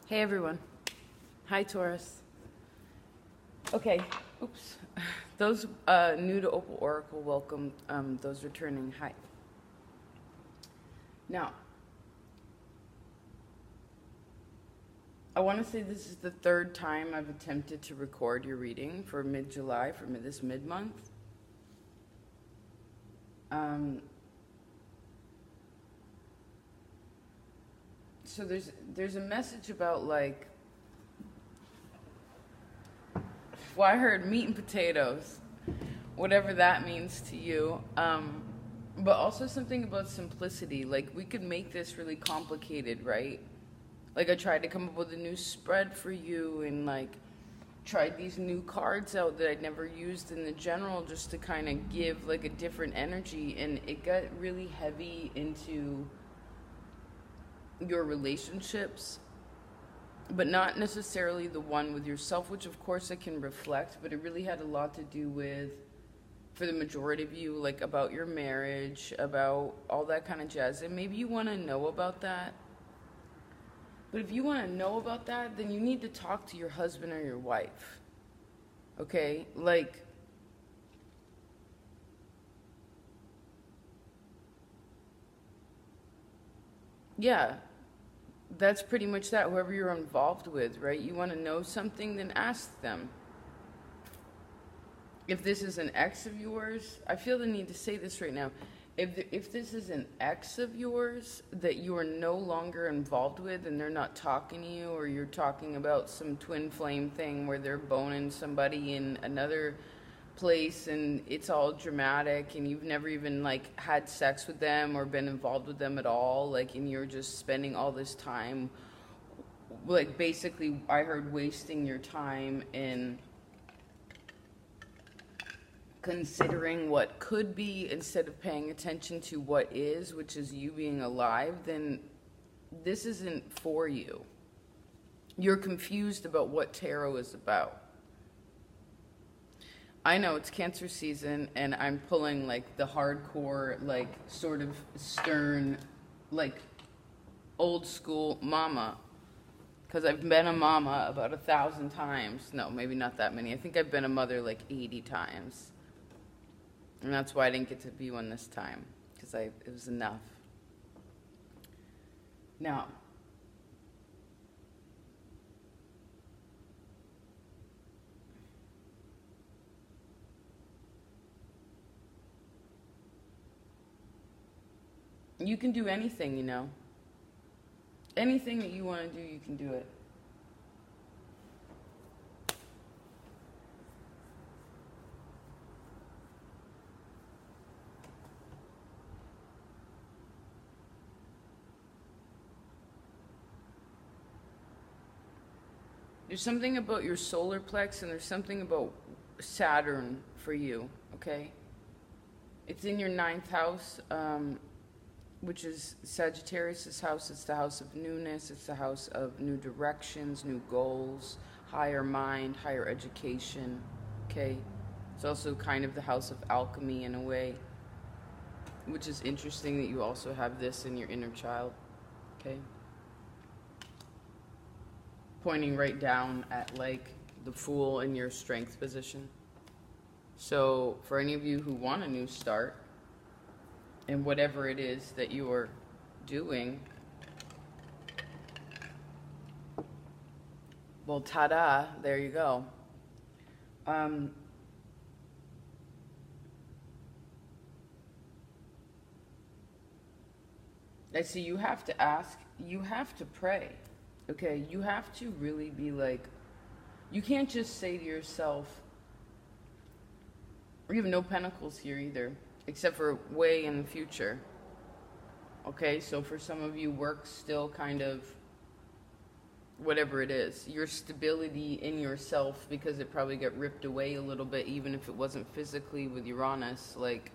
Hey everyone. Hi Taurus. Okay, oops. Those new to Opal Oracle, welcome. Those returning, hi. Now, I want to say this is the third time I've attempted to record your reading for mid-July, for this mid-month. So there's a message about like, well, I heard meat and potatoes, whatever that means to you. But also something about simplicity. Like, we could make this really complicated, right? Like, I tried to come up with a new spread for you and like tried these new cards out that I'd never used in the general just to kind of give like a different energy, and it got really heavy into your relationships, but not necessarily the one with yourself, which of course it can reflect, but it really had a lot to do with, for the majority of you, like about your marriage, about all that kind of jazz. And maybe you want to know about that. But if you want to know about that, then you need to talk to your husband or your wife. Okay? Like, yeah, that's pretty much that. Whoever you're involved with, right? You want to know something, then ask them. If this is an ex of yours, I feel the need to say this right now. If this is an ex of yours that you are no longer involved with and they're not talking to you, or you're talking about some twin flame thing where they're boning somebody in another place and it's all dramatic and you've never even like had sex with them or been involved with them at all, like, and you're just spending all this time, like, basically I heard wasting your time in considering what could be instead of paying attention to what is, which is you being alive, then this isn't for you. You're confused about what tarot is about. I know it's Cancer season and I'm pulling like the hardcore, like sort of stern, like old school mama, because I've been a mama about 1,000 times. No, maybe not that many. I think I've been a mother like 80 times. And that's why I didn't get to be one this time, because it was enough. Now, you can do anything, you know. Anything that you want to do, you can do it. There's something about your solar plex and there's something about Saturn for you, okay? It's in your 9th house, which is Sagittarius' house. It's the house of newness. It's the house of new directions, new goals, higher mind, higher education, okay? It's also kind of the house of alchemy in a way, which is interesting that you also have this in your inner child, okay? Pointing right down at like the Fool in your strength position. So for any of you who want a new start in whatever it is that you are doing, well, ta-da, there you go. I see you have to ask, you have to pray. Okay, you have to really be like, you can't just say to yourself, we have no pentacles here either, except for way in the future. Okay, so for some of you, work's still kind of, whatever it is, your stability in yourself, because it probably got ripped away a little bit, even if it wasn't physically with Uranus, like,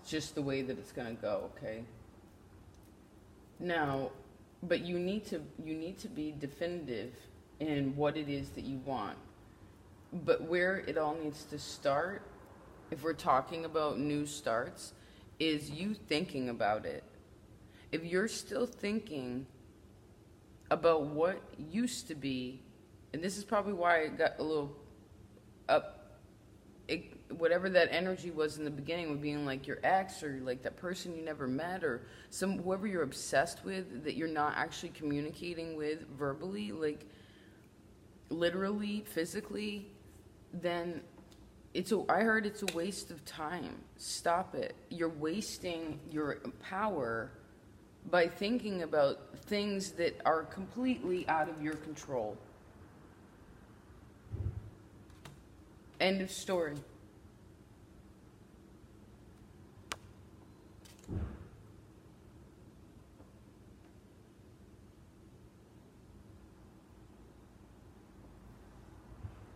it's just the way that it's gonna go, okay? Now, but you need to be definitive in what it is that you want. But where it all needs to start, if we're talking about new starts, is you thinking about it. If you're still thinking about what used to be, and this is probably why it got a little up, whatever that energy was in the beginning with being like your ex or like that person you never met or whoever you're obsessed with that you're not actually communicating with verbally, like literally, physically, then I heard it's a waste of time. Stop it. You're wasting your power by thinking about things that are completely out of your control. End of story.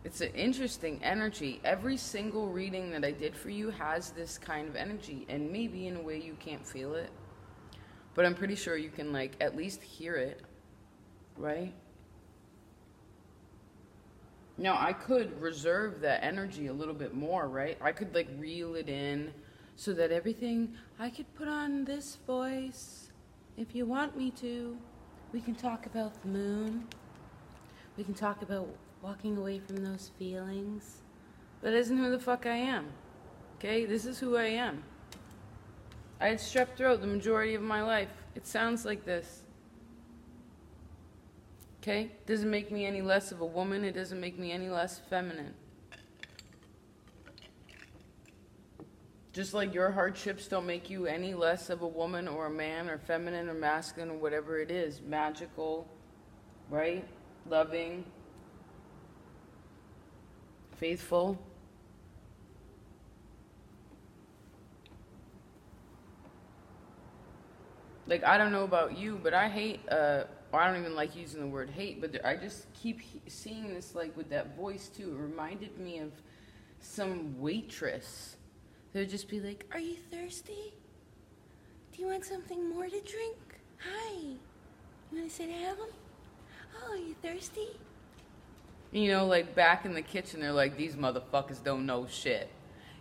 It's an interesting energy. Every single reading that I did for you has this kind of energy, and maybe in a way you can't feel it, but I'm pretty sure you can like at least hear it, right? Now I could reserve that energy a little bit more, right? I could like reel it in so that everything, I could put on this voice if you want me to. We can talk about the moon. We can talk about walking away from those feelings. That isn't who the fuck I am. Okay? This is who I am. I had strep throat the majority of my life. It sounds like this. Okay? Doesn't make me any less of a woman. It doesn't make me any less feminine. Just like your hardships don't make you any less of a woman or a man or feminine or masculine or whatever it is. Magical, right? Loving. Faithful. Like, I don't know about you, but I hate, I don't even like using the word hate, but I just keep seeing this, like, with that voice, too. It reminded me of some waitress. They would just be like, "Are you thirsty? Do you want something more to drink? Hi. You want to sit down? Oh, are you thirsty?" You know, like back in the kitchen, they're like, "These motherfuckers don't know shit."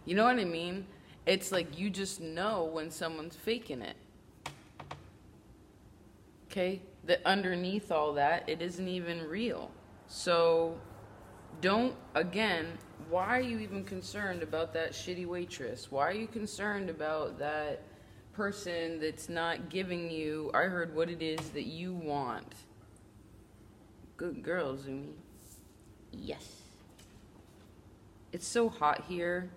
You know what I mean? It's like you just know when someone's faking it. Okay? That underneath all that, it isn't even real. So, don't, again, why are you even concerned about that shitty waitress? Why are you concerned about that person that's not giving you, I heard, what it is that you want? Good girl, Zumi. Yes. It's so hot here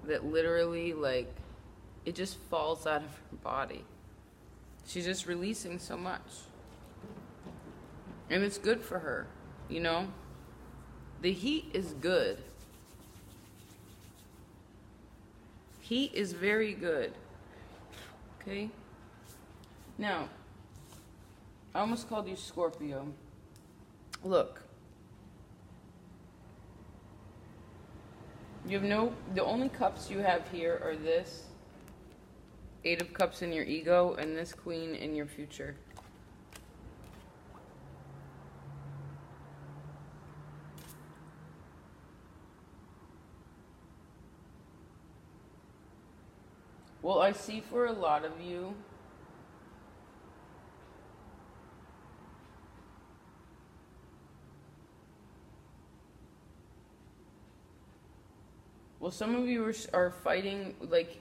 that literally, like, it just falls out of her body. She's just releasing so much. And it's good for her, you know? The heat is good. Heat is very good. Okay? Now, I almost called you Scorpio. Look. You have the only cups you have here are this 8 of Cups in your ego and this Queen in your future. Well, I see for a lot of you, some of you are fighting, like,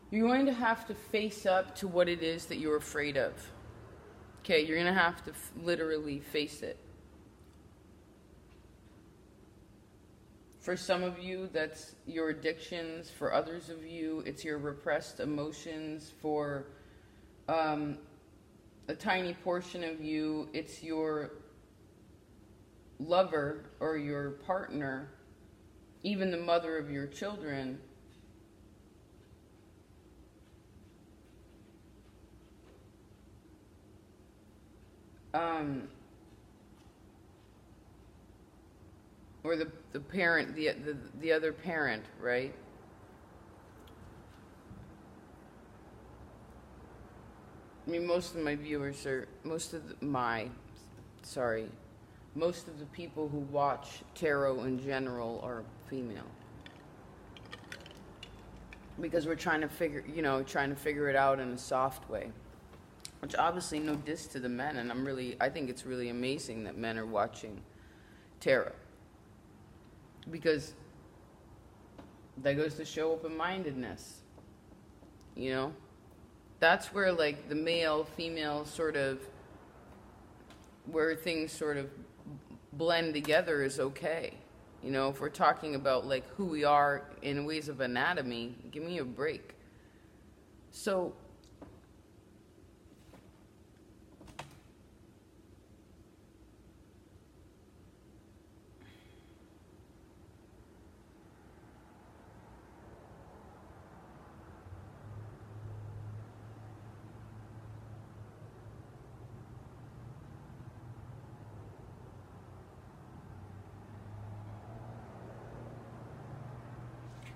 you're going to have to face up to what it is that you're afraid of. Okay, you're going to have to literally face it. For some of you, that's your addictions. For others of you, it's your repressed emotions. For a tiny portion of you, it's your lover or your partner, even the mother of your children. Or the parent, the other parent, right? I mean, most of my viewers are, most of the people who watch tarot in general are female. Because we're trying to figure it out in a soft way. Which obviously no diss to the men, and I think it's really amazing that men are watching tarot. Because that goes to show open-mindedness, you know? That's where, like, the male, female sort of, where things sort of blend together is okay. You know, if we're talking about, like, who we are in ways of anatomy, give me a break. So,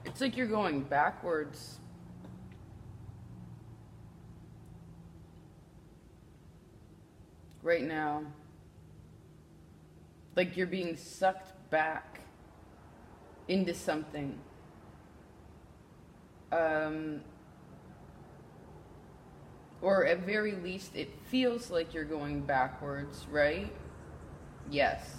it's like you're going backwards. Right now. Like you're being sucked back into something. Or at very least, it feels like you're going backwards, right? Yes.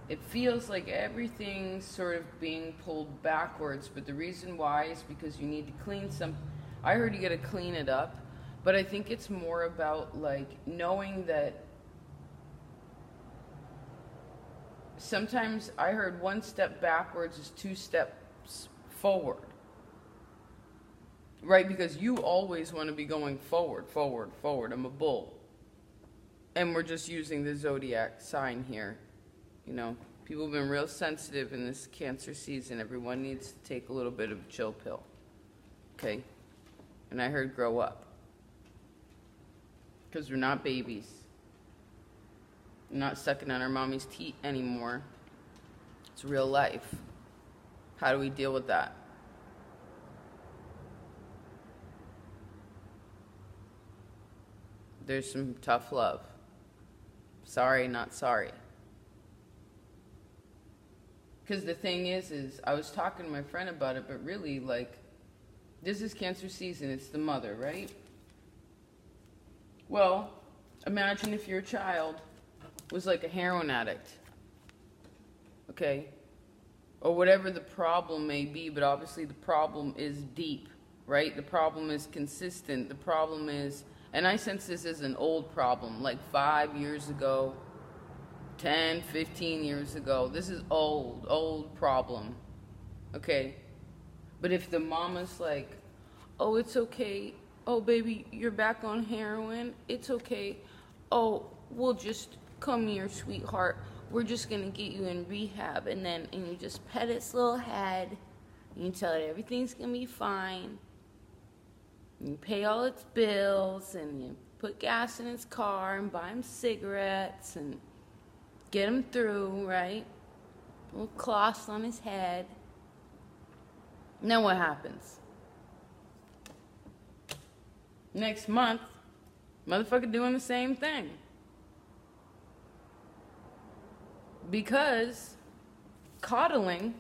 It feels like everything's sort of being pulled backwards, but the reason why is because you need to clean some. I heard you got to clean it up, but I think it's more about like knowing that sometimes I heard one step backwards is 2 steps forward. Right? Because you always want to be going forward, forward, forward. I'm a bull. And we're just using the zodiac sign here. You know, people have been real sensitive in this Cancer season. Everyone needs to take a little bit of a chill pill. Okay? And I heard grow up. Because we're not babies. We're not sucking on our mommy's teat anymore. It's real life. How do we deal with that? There's some tough love. Sorry, not sorry. Because the thing is I was talking to my friend about it, but really, like, this is Cancer season. It's the mother, right? Well, imagine if your child was like a heroin addict. Okay? Or whatever the problem may be, but obviously the problem is deep, right? The problem is consistent. The problem is, and I sense this as an old problem, like 5 years ago, 10, 15 years ago. This is old problem. Okay? But if the mama's like, oh, it's okay. Oh, baby, you're back on heroin. It's okay. Oh, we'll just come here, sweetheart. We're just going to get you in rehab. And you just pet its little head. And you tell it everything's going to be fine. And you pay all its bills. And you put gas in its car and buy him cigarettes and get him through, right? Little cloths on his head. Now what happens? Next month, motherfucker doing the same thing. Because coddling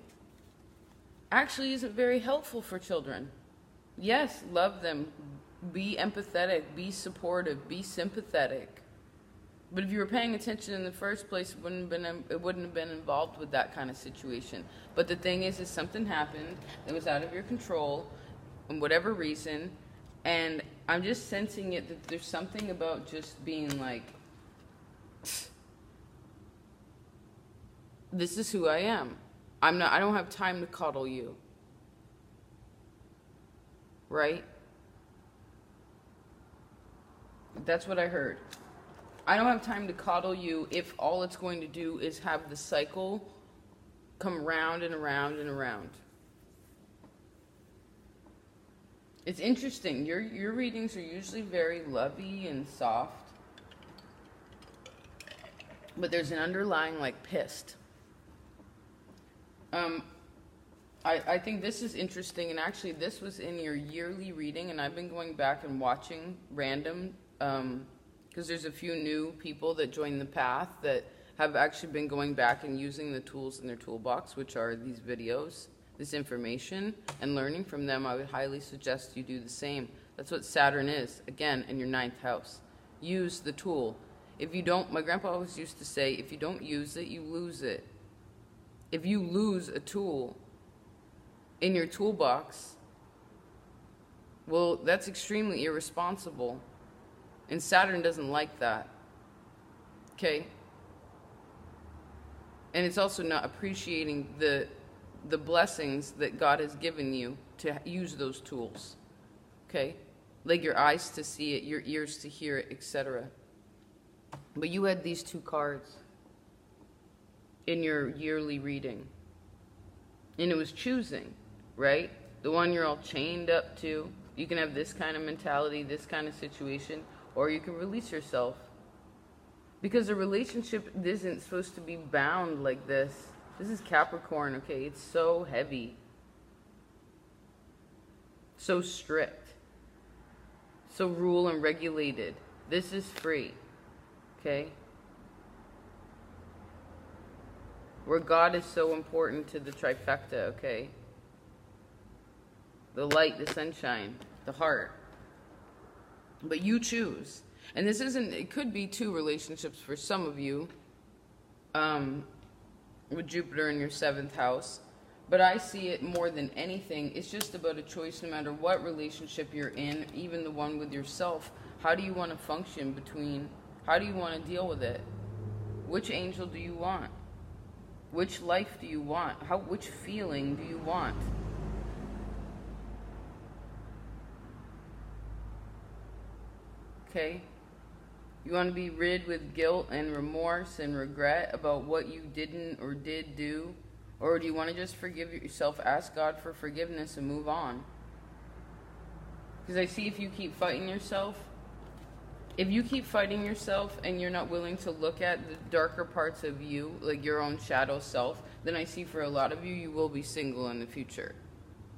actually isn't very helpful for children. Yes, love them. Be empathetic. Be supportive. Be sympathetic. But if you were paying attention in the first place, it wouldn't have been involved with that kind of situation. But the thing is something happened that was out of your control, for whatever reason, and I'm just sensing it that there's something about just being like, this is who I am. I don't have time to coddle you. Right? That's what I heard. I don't have time to coddle you if all it's going to do is have the cycle come round and around and around. It's interesting. Your readings are usually very lovey and soft. But there's an underlying, like, pissed. I think this is interesting, and actually this was in your yearly reading, and I've been going back and watching random, because there's a few new people that joined the path that have actually been going back and using the tools in their toolbox, which are these videos, this information, and learning from them. I would highly suggest you do the same. That's what Saturn is, again, in your 9th house. Use the tool. If you don't, my grandpa always used to say, if you don't use it, you lose it. If you lose a tool in your toolbox, well, that's extremely irresponsible. And Saturn doesn't like that. Okay? And it's also not appreciating the blessings that God has given you to use those tools. Okay? Like your eyes to see it, your ears to hear it, etc. But you had these two cards in your yearly reading. And it was choosing, right? The one you're all chained up to. You can have this kind of mentality, this kind of situation, or you can release yourself. Because a relationship isn't supposed to be bound like this. This is Capricorn, okay? It's so heavy. So strict. So rule and regulated. This is free, okay? Where God is so important to the trifecta, okay? The light, the sunshine, the heart. But you choose. And this isn't, it could be two relationships for some of you, with Jupiter in your 7th house. But I see it more than anything. It's just about a choice no matter what relationship you're in, even the one with yourself. How do you want to function between, how do you want to deal with it? Which angel do you want? Which life do you want? Which feeling do you want? Okay? You want to be rid with guilt and remorse and regret about what you didn't or did do? Or do you want to just forgive yourself, ask God for forgiveness and move on? Because I see if you keep fighting yourself, and you're not willing to look at the darker parts of you, like your own shadow self, then I see for a lot of you, you will be single in the future.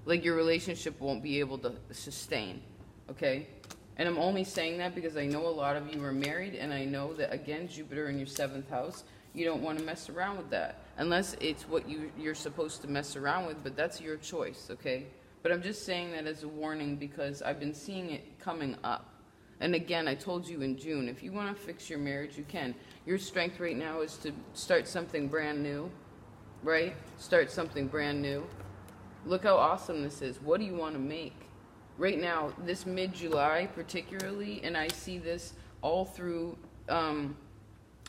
Like your relationship won't be able to sustain, okay? And I'm only saying that because I know a lot of you are married, and I know that, again, Jupiter in your 7th house, you don't want to mess around with that. Unless it's what you're supposed to mess around with, but that's your choice, okay? But I'm just saying that as a warning because I've been seeing it coming up. And again, I told you in June, if you want to fix your marriage, you can. Your strength right now is to start something brand new, right? Start something brand new. Look how awesome this is. What do you want to make? Right now, this mid-July particularly, and I see this all through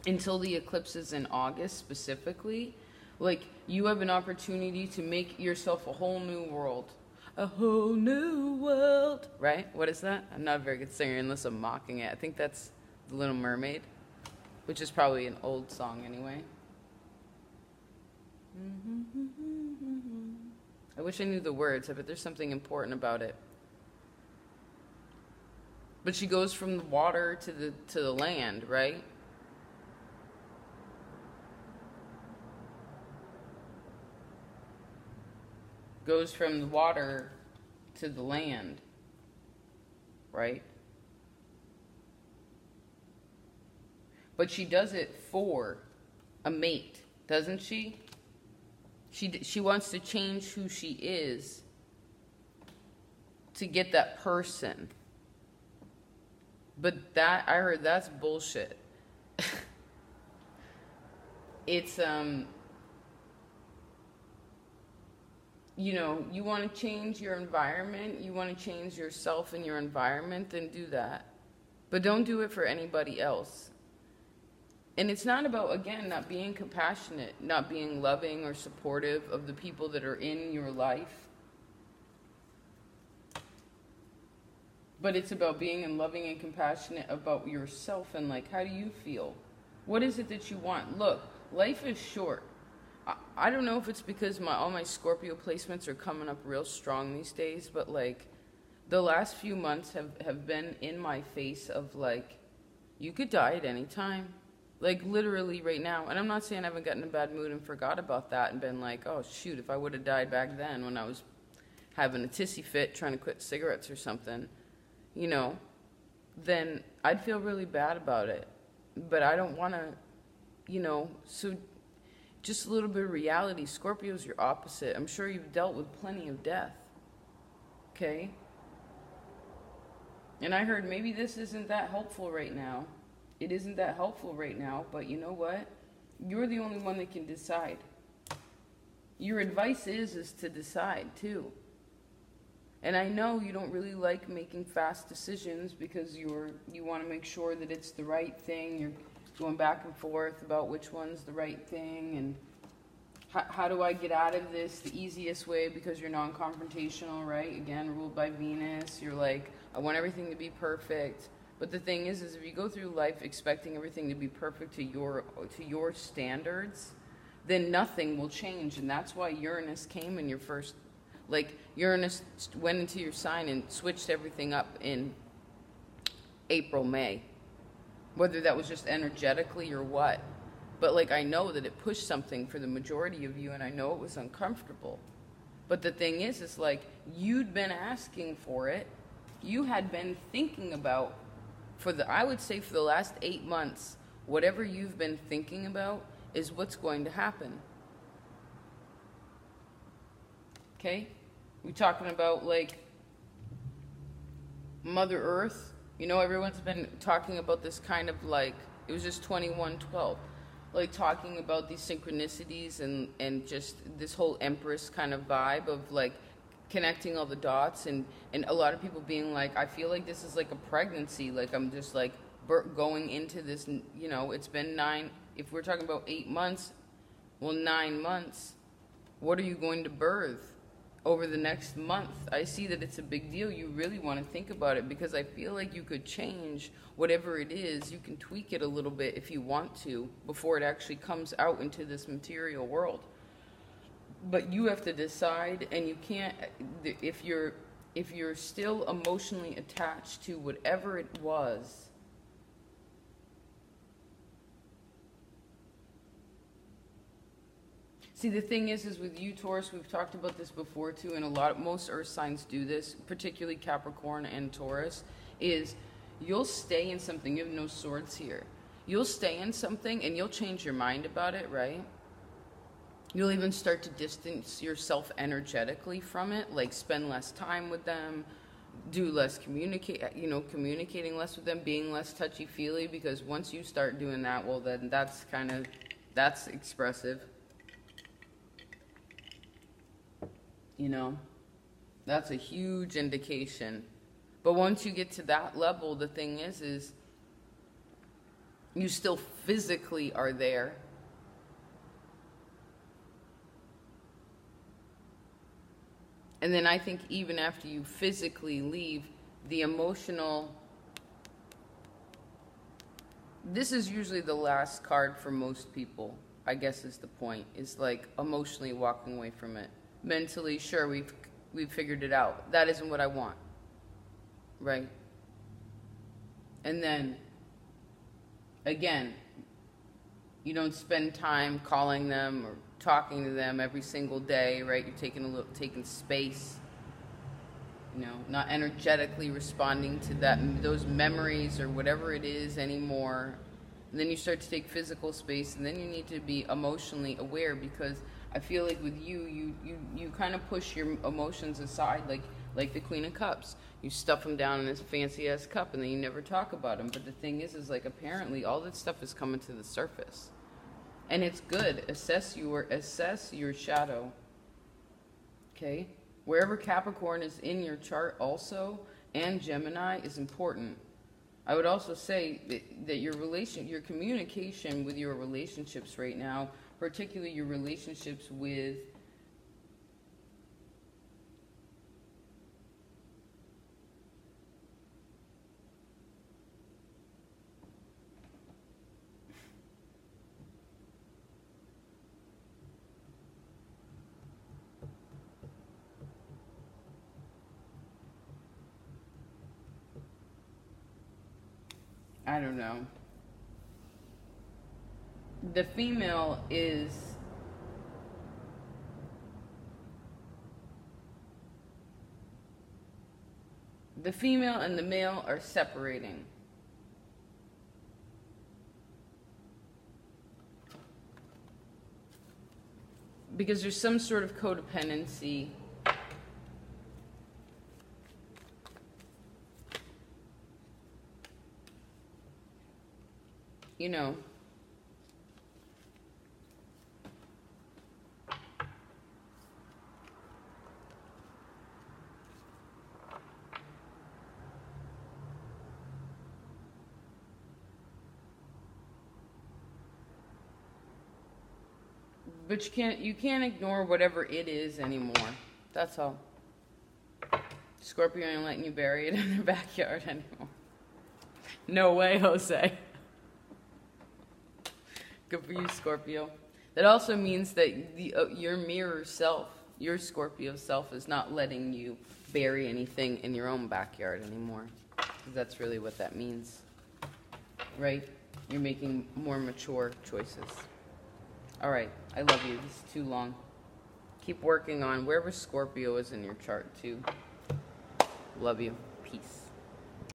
until the eclipses in August specifically, like you have an opportunity to make yourself a whole new world. A whole new world. Right? What is that? I'm not a very good singer unless I'm mocking it. I think that's The Little Mermaid, which is probably an old song anyway. I wish I knew the words. I bet there's something important about it. But she goes from the water to the land, right? Goes from the water to the land, right? But she does it for a mate, doesn't she? She wants to change who she is to get that person. But that, I heard that's bullshit. It's, you know, you want to change your environment, you want to change yourself and your environment, then do that. But don't do it for anybody else. And it's not about, again, not being compassionate, not being loving or supportive of the people that are in your life. But it's about being loving and compassionate about yourself and, like, how do you feel? What is it that you want? Look, life is short. I don't know if it's because all my Scorpio placements are coming up real strong these days, but, like, the last few months have been in my face of, like, you could die at any time. Like, literally right now. And I'm not saying I haven't gotten in a bad mood and forgot about that and been like, oh, shoot, if I would have died back then when I was having a tissy fit trying to quit cigarettes or something, you know, then I'd feel really bad about it. But I don't want to, you know, so just a little bit of reality. Scorpio's your opposite. I'm sure you've dealt with plenty of death. Okay? And I heard maybe this isn't that helpful right now. It isn't that helpful right now, but you know what? You're the only one that can decide. Your advice is to decide too. And I know you don't really like making fast decisions because you want to make sure that it's the right thing. You're going back and forth about which one's the right thing and how do I get out of this the easiest way, because you're non-confrontational, right? Again, ruled by Venus. You're like, I want everything to be perfect. But the thing is if you go through life expecting everything to be perfect to your standards, then nothing will change. And that's why Uranus came in your first, like Uranus went into your sign and switched everything up in April, May. Whether that was just energetically or what. But like, I know that it pushed something for the majority of you, and I know it was uncomfortable. But the thing is like, you'd been asking for it. You had been thinking about, I would say for the last 8 months, whatever you've been thinking about is what's going to happen. Okay? We're talking about like Mother Earth. You know, everyone's been talking about this kind of like, it was just 2112. Like talking about these synchronicities and just this whole Empress kind of vibe of like connecting all the dots, and a lot of people being like, I feel like this is like a pregnancy, like I'm just like going into this, you know, it's been 9, if we're talking about 8 months, well 9 months, what are you going to birth over the next month? I see that it's a big deal. You really want to think about it, because I feel like you could change whatever it is. You can tweak it a little bit if you want to before it actually comes out into this material world. But you have to decide, and you can't, if you're still emotionally attached to whatever it was, see, the thing is with you, Taurus, we've talked about this before too, and most earth signs do this, particularly Capricorn and Taurus, is you'll stay in something. You have no swords here. You'll stay in something and you'll change your mind about it, right? You'll even start to distance yourself energetically from it, like spend less time with them, do less communicating less with them, being less touchy-feely, because once you start doing that, well then that's expressive. You know, that's a huge indication. But once you get to that level, the thing is you still physically are there. And then I think even after you physically leave, the emotional, this is usually the last card for most people, I guess is the point, is like emotionally walking away from it. Mentally, sure, we've figured it out. That isn't what I want. Right? And then, again, you don't spend time calling them or talking to them every single day, right? You're taking space, you know, not energetically responding to those memories or whatever it is anymore. And then you start to take physical space, and then you need to be emotionally aware, because I feel like with you kind of push your emotions aside, like the Queen of Cups. You stuff them down in this fancy-ass cup, and then you never talk about them. But the thing is like, apparently all that stuff is coming to the surface. And it's good. Assess your shadow. Okay? Wherever Capricorn is in your chart also, and Gemini, is important. I would also say that your communication with your relationships right now, particularly your relationships with I don't know. The female is the female and the male are separating. Because there's some sort of codependency you know, but you can't ignore whatever it is anymore. That's all. Scorpio ain't letting you bury it in their backyard anymore. No way, Jose. Good for you, Scorpio. That also means that your mirror self, your Scorpio self, is not letting you bury anything in your own backyard anymore. 'Cause that's really what that means, right? You're making more mature choices. All right, I love you. This is too long. Keep working on wherever Scorpio is in your chart, too. Love you. Peace.